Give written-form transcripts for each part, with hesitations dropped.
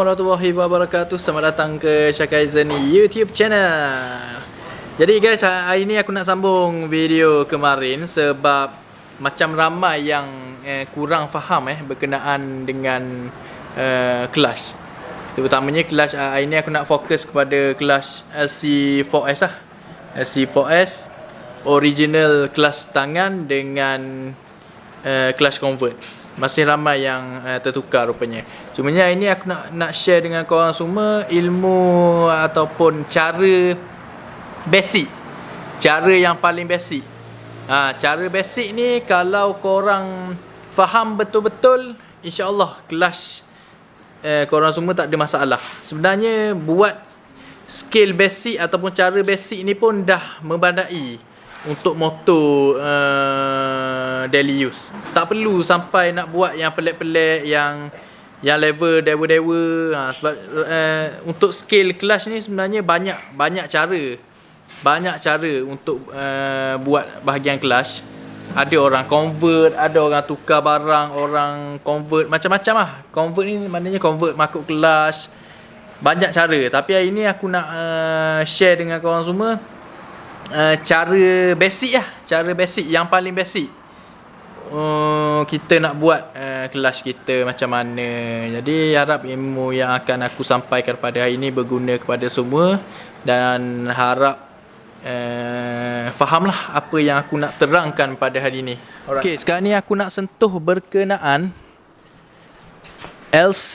warahmatullahi wabarakatuh. Selamat datang ke Syakaizen YouTube channel. Jadi guys, hari ni aku nak sambung video kemarin sebab macam ramai yang kurang faham berkenaan dengan clutch. Terutamanya clutch. Hari ni aku nak fokus kepada clutch LC4S lah. LC4S original clutch tangan dengan clutch convert. Masih ramai yang tertukar rupanya. Cumanya ini aku nak share dengan korang semua ilmu ataupun cara basic. Cara yang paling basic. Cara basic ni kalau korang faham betul-betul, insya-Allah clutch korang semua tak ada masalah. Sebenarnya buat skill basic ataupun cara basic ni pun dah membandai untuk motor daily use. Tak perlu sampai nak buat yang pelik-pelik, yang level dewa-dewa. Sebab untuk skill clutch ni sebenarnya banyak cara untuk buat bahagian clutch. Ada orang convert, ada orang tukar barang, orang convert macam-macam lah. Convert ni maknanya convert makuk clutch. Banyak cara. Tapi hari ni aku nak share dengan korang semua cara basic lah. Cara basic, yang paling basic kita nak buat kelas kita macam mana. Jadi harap ilmu yang akan aku sampaikan pada hari ini berguna kepada semua. Dan harap fahamlah apa yang aku nak terangkan pada hari ini. Okay, sekarang ni aku nak sentuh berkenaan LC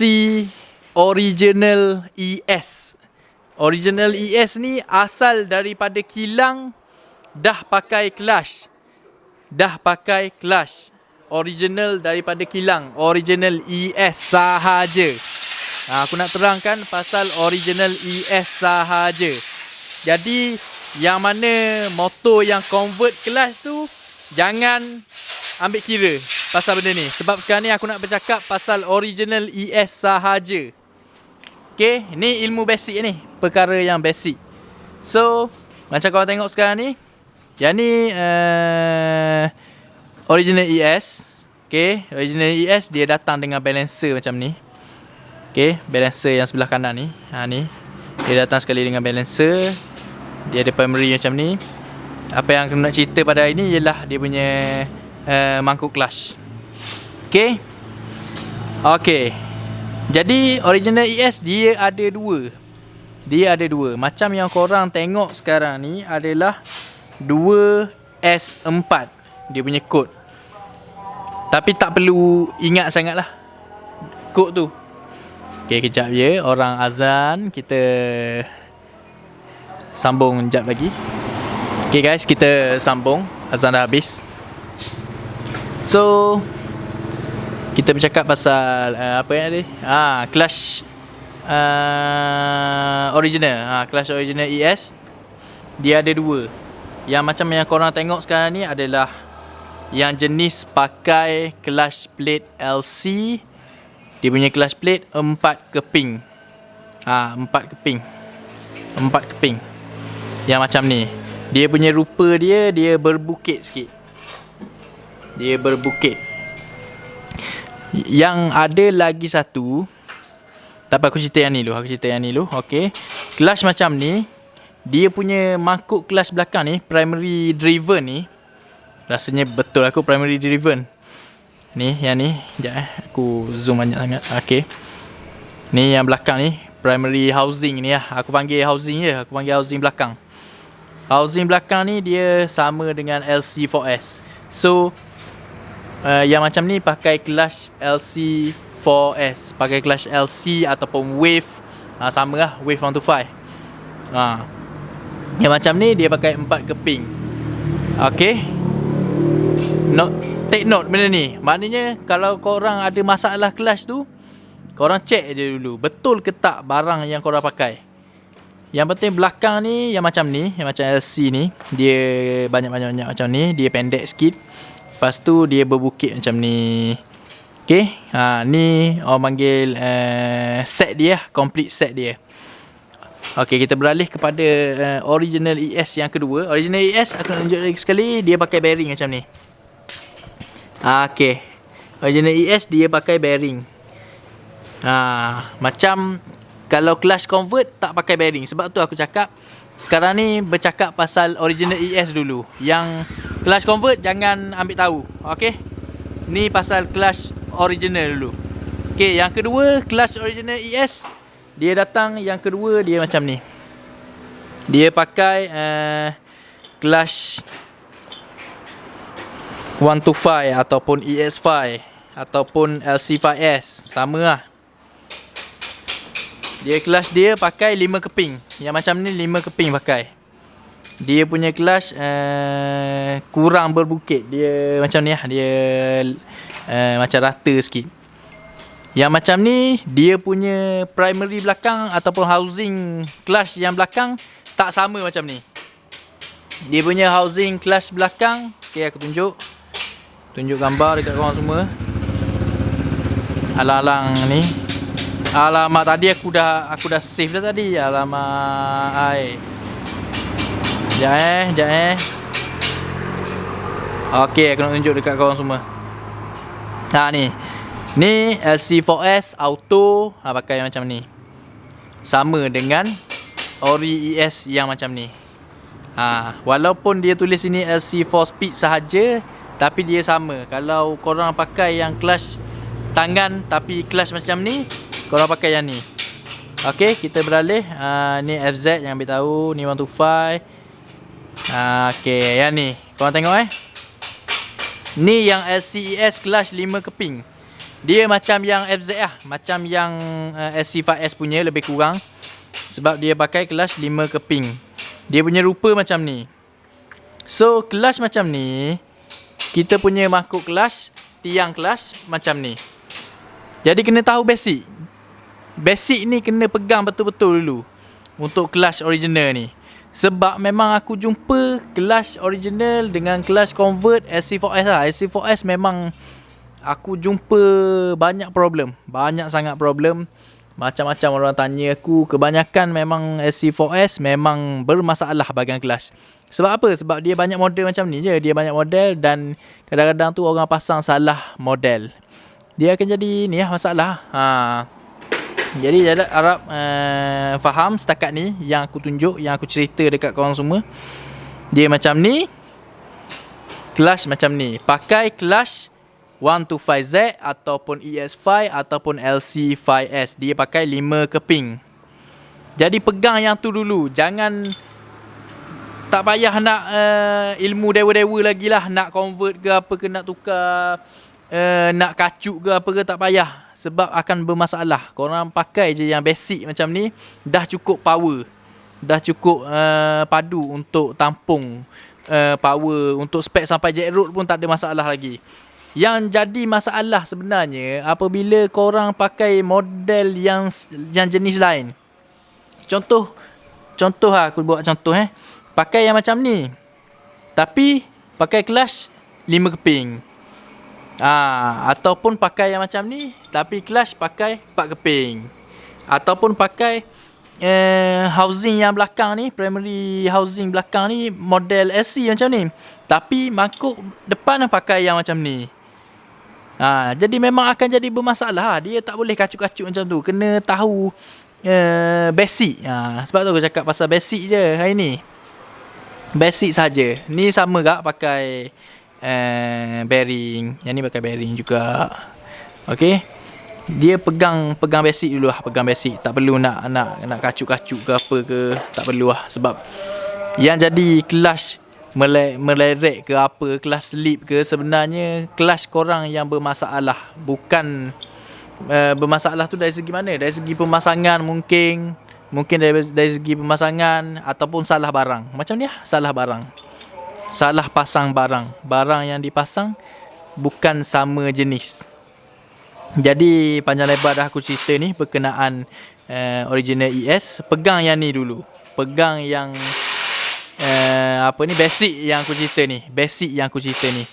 Original ES. Original ES ni asal daripada kilang dah pakai clutch. Original daripada kilang, original ES sahaja. Aku nak terangkan pasal original ES sahaja. Jadi yang mana motor yang convert clutch tu jangan ambil kira pasal benda ni. Sebab sekarang ni aku nak bercakap pasal original ES sahaja. Okay, ni ilmu basic ni, perkara yang basic. So, macam korang tengok sekarang ni, yang ni original ES. Okay, original ES dia datang dengan balancer macam ni. Okay, balancer yang sebelah kanan ni. Ni, dia datang sekali dengan balancer. Dia ada primary macam ni. Apa yang aku nak cerita pada hari ni ialah dia punya mangkuk clutch. Okay. Jadi original ES dia ada dua. Macam yang korang tengok sekarang ni adalah 2S4 dia punya kod. Tapi tak perlu ingat sangat lah kod tu. Okay, kejap je, orang azan. Kita sambung kejap lagi. Okay guys, kita sambung. Azan dah habis. So kita bercakap pasal apa yang ada? Clutch original. Clutch original ES dia ada dua. Yang macam yang korang tengok sekarang ni adalah yang jenis pakai clutch plate LC. Dia punya clutch plate 4 keping. 4 keping. Yang macam ni. Dia punya rupa dia berbukit sikit. Yang ada lagi satu. Tak apa, aku cerita yang ni dulu. Okay, clutch macam ni, dia punya mangkuk clutch belakang ni, primary driven ni, rasanya betul aku primary driven. Ni, yang ni, sekejap aku zoom banyak sangat. Okay, ni yang belakang ni, primary housing ni lah. Aku panggil housing je, housing belakang. Housing belakang ni dia sama dengan LC4S. So yang macam ni pakai clutch LC4S, pakai clutch LC ataupun Wave, sama lah, Wave 125. Yang macam ni dia pakai 4 keping. Okay, take note benda ni. Maknanya kalau korang ada masalah clutch tu, korang check je dulu betul ke tak barang yang korang pakai. Yang penting belakang ni yang macam LC ni, dia banyak macam ni, dia pendek sikit. Lepas tu dia berbukit macam ni. Okay, ni orang panggil set dia, complete set dia. Okay, kita beralih kepada original ES yang kedua. Original ES aku nak tunjuk lagi sekali, dia pakai bearing macam ni. Okay, original ES dia pakai bearing. Macam kalau clutch convert tak pakai bearing. Sebab tu aku cakap sekarang ni bercakap pasal original ES dulu. Yang clutch convert jangan ambil tahu. Okey. Ni pasal clutch original dulu. Okey, yang kedua clutch original ES, dia datang yang kedua dia macam ni. Dia pakai clutch 125 ataupun ES5 ataupun LC5S, sama lah. Dia clutch dia pakai 5 keping. Yang macam ni 5 keping pakai. Dia punya clutch kurang berbukit. Dia macam ni lah. Dia macam rata sikit. Yang macam ni dia punya primary belakang ataupun housing clutch yang belakang tak sama macam ni. Dia punya housing clutch belakang, okay, aku tunjuk gambar dekat korang semua. Alang-alang ni. Alamak, tadi aku dah save dah tadi. Alamak, ai. Sekejap. Okey, aku nak tunjuk dekat korang semua. Ni. Ni LC4S auto, pakai macam ni. Sama dengan Ori ES yang macam ni. Walaupun dia tulis sini LC4 speed sahaja, tapi dia sama. Kalau korang pakai yang clutch tangan tapi clutch macam ni, korang pakai yang ni. Okey, kita beralih. Ni FZ yang ambil tahu. Ni 125. Okey, yang ni korang tengok ni yang LCES clutch 5 keping. Dia macam yang FZ lah. Macam yang SC5S punya, lebih kurang. Sebab dia pakai clutch 5 keping. Dia punya rupa macam ni. So clutch macam ni, kita punya mangkuk clutch, tiang clutch macam ni. Jadi kena tahu basic. Basic ni kena pegang betul-betul dulu untuk clutch original ni. Sebab memang aku jumpa clutch original dengan clutch convert SC4S lah. SC4S memang aku jumpa banyak problem. Banyak sangat problem. Macam-macam orang tanya aku. Kebanyakan memang SC4S memang bermasalah bahagian clutch. Sebab apa? Sebab dia banyak model macam ni je. Dia banyak model dan kadang-kadang tu orang pasang salah model. Dia akan jadi ni lah masalah. Jadi harap faham setakat ni yang aku tunjuk, yang aku cerita dekat korang semua. Dia macam ni. Clutch macam ni. Pakai clutch 125Z ataupun ES5 ataupun LC5S. Dia pakai 5 keping. Jadi pegang yang tu dulu. Jangan tak payah nak ilmu dewa-dewa lagi lah. Nak convert ke apa ke, nak tukar, nak kacuk ke apa ke, tak payah. Sebab akan bermasalah. Korang pakai je yang basic macam ni, dah cukup power. Dah cukup padu untuk tampung power. Untuk spek sampai jet road pun tak ada masalah lagi. Yang jadi masalah sebenarnya apabila korang pakai model yang jenis lain. Contoh lah, aku buat contoh pakai yang macam ni, tapi pakai clutch 5 keping. Ataupun pakai yang macam ni, tapi clutch pakai 4 keping. Ataupun pakai housing yang belakang ni, primary housing belakang ni model SC macam ni, tapi mangkuk depan pakai yang macam ni. Jadi memang akan jadi bermasalah. Dia tak boleh kacuk-kacuk macam tu. Kena tahu basic. Sebab tu aku cakap pasal basic je hari ni. Basic saja. Ni sama gak pakai bearing. Yang ni pakai bearing juga. Okey. Dia pegang basic dulu lah. Pegang basic. Tak perlu nak kacuk-kacuk ke apa ke. Tak perlu lah. Sebab yang jadi clutch melerek ke apa, clutch slip ke, sebenarnya clutch korang yang bermasalah. Bukan bermasalah tu dari segi mana? Dari segi pemasangan mungkin dari segi pemasangan, ataupun salah barang. Macam ni lah, salah barang. Salah pasang barang. Barang yang dipasang bukan sama jenis. Jadi panjang lebar dah aku cerita ni berkenaan original ES. Pegang yang ni dulu. Pegang yang basic yang aku cerita ni.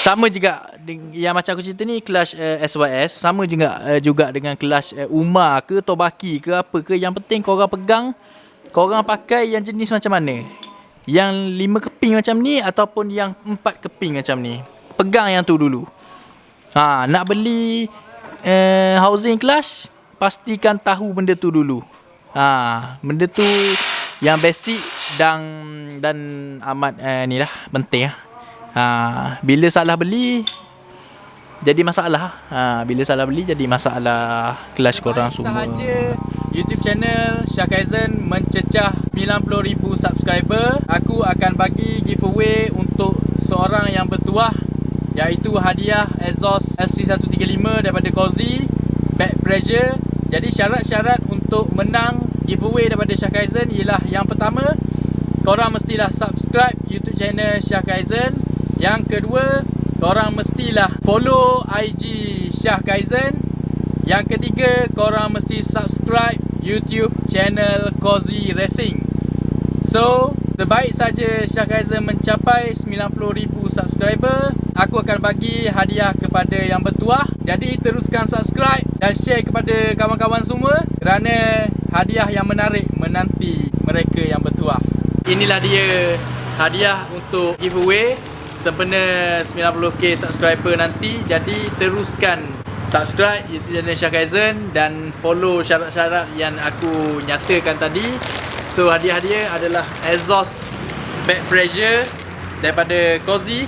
Sama juga yang macam aku cerita ni, clutch SYS. Sama juga dengan clutch Umar ke, Tobaki ke apa ke. Yang penting korang pegang, korang pakai yang jenis macam mana. Yang 5 keping macam ni ataupun yang 4 keping macam ni. Pegang yang tu dulu. Nak beli housing clutch, pastikan tahu benda tu dulu. Benda tu yang basic dan amat ni lah penting lah. Bila salah beli jadi masalah. Bila salah beli jadi masalah kelas korang semua. Sahaja YouTube channel Syah Kaizen mencecah 90,000 subscriber, aku akan bagi giveaway untuk seorang yang bertuah, iaitu hadiah exhaust LC135 daripada Cozy Back Pressure. Jadi syarat-syarat untuk menang giveaway daripada Syah Kaizen ialah, yang pertama, korang mestilah subscribe YouTube channel Syah Kaizen. Yang kedua, korang mestilah follow IG Syah Kaizen. Yang ketiga, korang mesti subscribe YouTube channel Cozy Racing. So, sebaik saja Syah Kaizen mencapai 90,000 subscriber, aku akan bagi hadiah kepada yang bertuah. Jadi teruskan subscribe dan share kepada kawan-kawan semua, kerana hadiah yang menarik menanti mereka yang bertuah. Inilah dia hadiah untuk giveaway sempena 90k subscriber nanti. Jadi teruskan subscribe YouTube channel Syah Kaizen dan follow syarat-syarat yang aku nyatakan tadi. So hadiah-hadiah adalah exhaust back pressure daripada Cozy.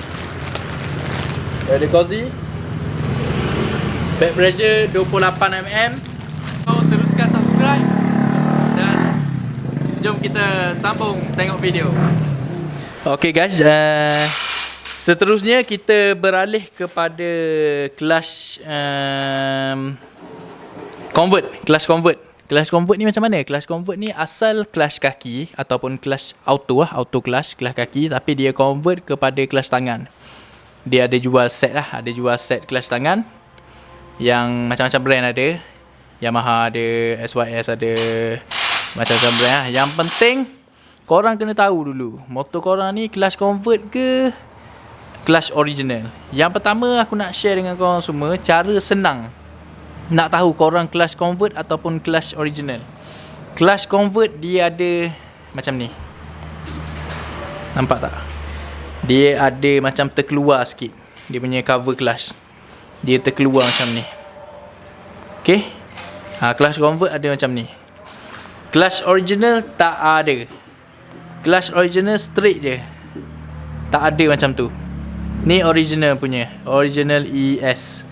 Back pressure 28mm. So teruskan subscribe dan jom kita sambung tengok video. Okay guys, seterusnya kita beralih kepada clutch convert. Clutch convert ni macam mana? Clutch convert ni asal clutch kaki ataupun clutch auto clutch kaki, tapi dia convert kepada clutch tangan. Dia ada jual set lah, ada jual set clutch tangan yang macam-macam brand ada. Yamaha ada, SYS ada, macam-macam brand lah. Yang penting korang kena tahu dulu motor korang ni clutch convert ke clutch original. Yang pertama aku nak share dengan korang semua cara senang nak tahu korang clutch convert ataupun clutch original. Clutch convert dia ada macam ni. Nampak tak? Dia ada macam terkeluar sikit. Dia punya cover clutch, dia terkeluar macam ni. Okay, clutch convert ada macam ni. Clutch original tak ada. Clutch original straight je, tak ada macam tu. Ni original punya, original ES.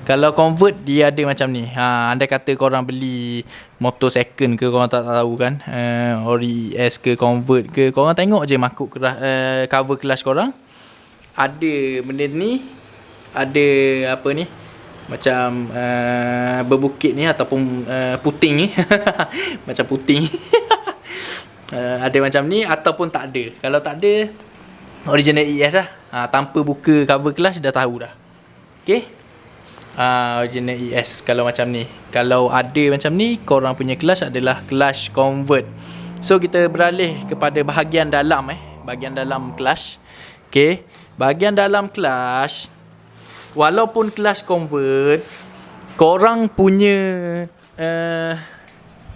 Kalau convert dia ada macam ni. Andai kata korang beli motor second ke, korang tak tahu kan, ori ES ke convert ke, korang tengok je makuk cover clutch korang ada benda ni, ada apa ni, macam berbukit ni ataupun puting ni macam puting ada macam ni ataupun tak ada. Kalau tak ada, original ES lah. Tanpa buka cover clutch dah tahu dah. Okay, original ES kalau macam ni. Kalau ada macam ni, korang punya clutch adalah clutch convert. So kita beralih kepada bahagian dalam bahagian dalam clutch. Okay, bahagian dalam clutch, walaupun clutch convert, korang punya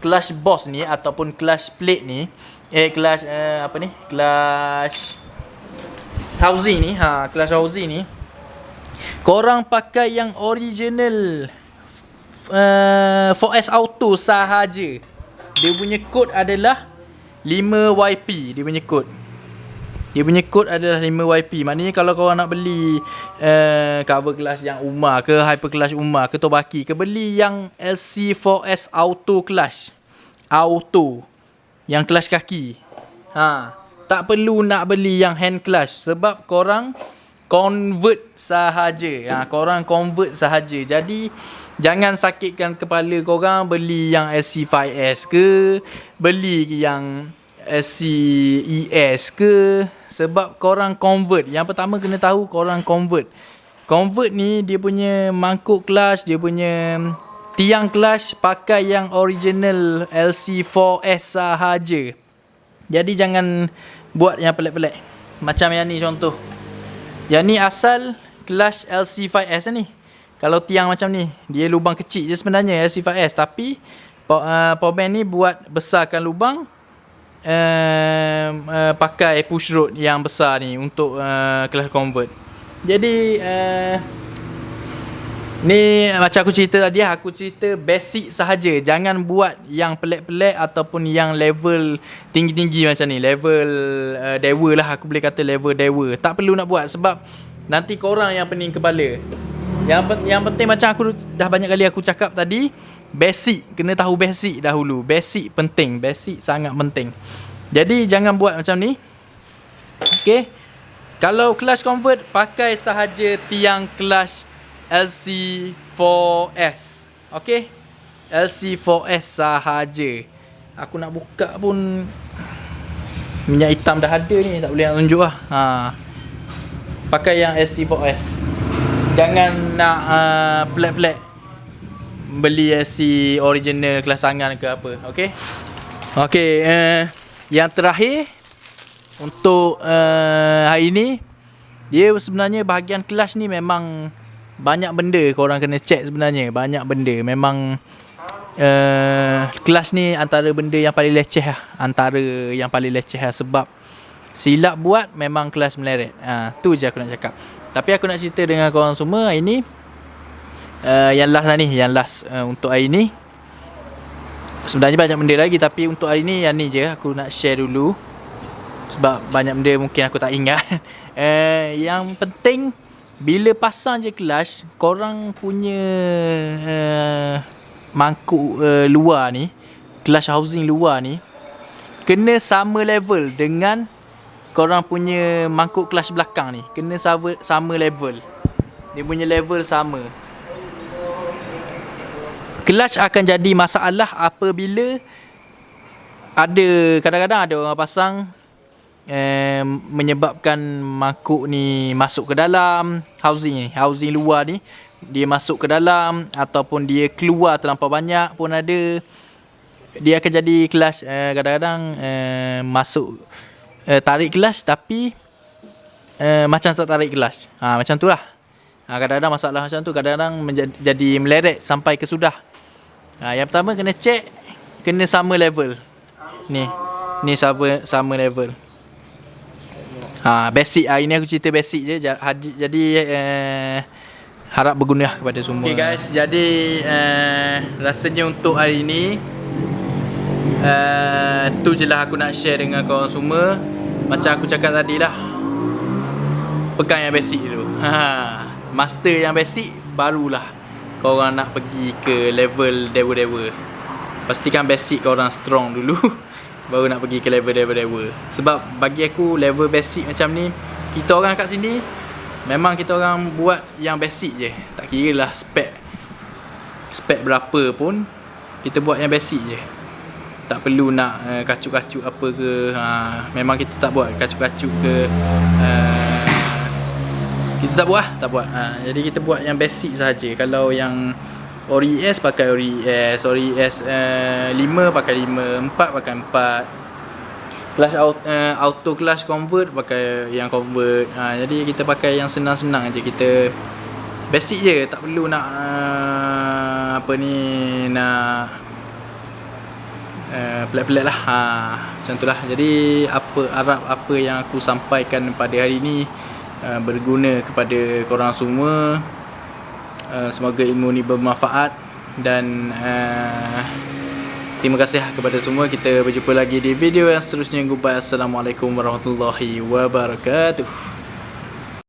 clutch box ni ataupun clutch plate ni, clutch apa ni, clutch housing ni, clutch housing ni, korang pakai yang original 4S Auto sahaja. Dia punya kod adalah 5YP. Dia punya kod adalah 5YP. Maknanya kalau korang nak beli cover clutch yang Umar ke, hyper clutch Umar ke, Tobaki ke, beli yang LC4S Auto clutch, auto, yang clutch kaki. Tak perlu nak beli yang hand clutch, sebab korang convert sahaja. Korang convert sahaja. Jadi jangan sakitkan kepala korang beli yang SC5S ke, beli yang SCES ke, sebab korang convert. Yang pertama kena tahu korang convert. Convert ni dia punya mangkuk clutch, dia punya tiang clutch pakai yang original LC4S sahaja. Jadi jangan buat yang pelik-pelik. Macam yang ni contoh. Yang ni asal clutch LC5S ni. Kalau tiang macam ni, dia lubang kecil je sebenarnya LC5S, tapi powerbank ni buat besarkan lubang, pakai push rod yang besar ni untuk clutch convert. Jadi Ni macam aku cerita tadi, aku cerita basic sahaja. Jangan buat yang pelik-pelik ataupun yang level tinggi-tinggi macam ni. Level dewa lah, aku boleh kata level dewa. Tak perlu nak buat sebab nanti korang yang pening kepala. Yang penting macam aku dah banyak kali aku cakap tadi, basic, kena tahu basic dahulu. Basic penting, basic sangat penting. Jadi jangan buat macam ni. Okay. Kalau clutch convert, pakai sahaja tiang clutch LC4S. Okay, LC4S sahaja. Aku nak buka pun minyak hitam dah ada ni, tak boleh nak tunjuk lah. Pakai yang LC4S. Jangan nak pelik-pelik beli LC original kelas tangan ke apa. Okay. Okay, yang terakhir untuk hari ni, dia sebenarnya bahagian clutch ni memang banyak benda korang kena check sebenarnya. Banyak benda. Memang clutch ni antara benda yang paling leceh lah. Antara yang paling leceh lah. Sebab silap buat memang clutch meleret. Tu je aku nak cakap. Tapi aku nak cerita dengan korang semua hari ni, yang last lah ni. Yang last untuk hari ni. Sebenarnya banyak benda lagi, tapi untuk hari ni yang ni je aku nak share dulu. Sebab banyak benda mungkin aku tak ingat. Yang penting, bila pasang je clutch, korang punya mangkuk luar ni, clutch housing luar ni, kena sama level dengan korang punya mangkuk clutch belakang ni. Kena sama level. Dia punya level sama. Clutch akan jadi masalah apabila kadang-kadang ada orang pasang menyebabkan mangkuk ni masuk ke dalam housing ni, housing luar ni, dia masuk ke dalam ataupun dia keluar terlampau banyak pun ada. Dia akan jadi clutch kadang-kadang masuk tarik clutch tapi macam tak tarik clutch. Macam tu lah. Kadang-kadang masalah macam tu, kadang-kadang jadi meleret sampai ke sudah. Yang pertama kena check, kena sama level. Ni sama level. Basic. Ini aku cerita basic je. Jadi harap berguna kepada semua. Okay guys, jadi rasanya untuk hari ni tu je lah aku nak share dengan korang semua. Macam aku cakap tadi lah, pegang yang basic dulu. Master yang basic, barulah korang nak pergi ke level dewa-dewa. Pastikan basic korang strong dulu baru nak pergi ke level dewa. Sebab bagi aku level basic macam ni, kita orang kat sini memang kita orang buat yang basic je. Tak kira lah spek berapa pun, kita buat yang basic je. Tak perlu nak kacuk-kacuk apa ke. Memang kita tak buat kacuk-kacuk ke. Kita tak buat. Jadi kita buat yang basic saja. Kalau yang Ori ES pakai Ori ES, Ori ES 5 pakai 5, 4 pakai 4. Clutch auto clutch convert pakai yang convert. Jadi kita pakai yang senang-senang aja. Kita basic je, tak perlu nak nak pelik-pelik lah. Macam tu lah. Jadi harap apa yang aku sampaikan pada hari ni berguna kepada korang semua. Semoga ilmu ni bermanfaat. Dan terima kasih kepada semua. Kita berjumpa lagi di video yang seterusnya. Goodbye. Assalamualaikum warahmatullahi wabarakatuh.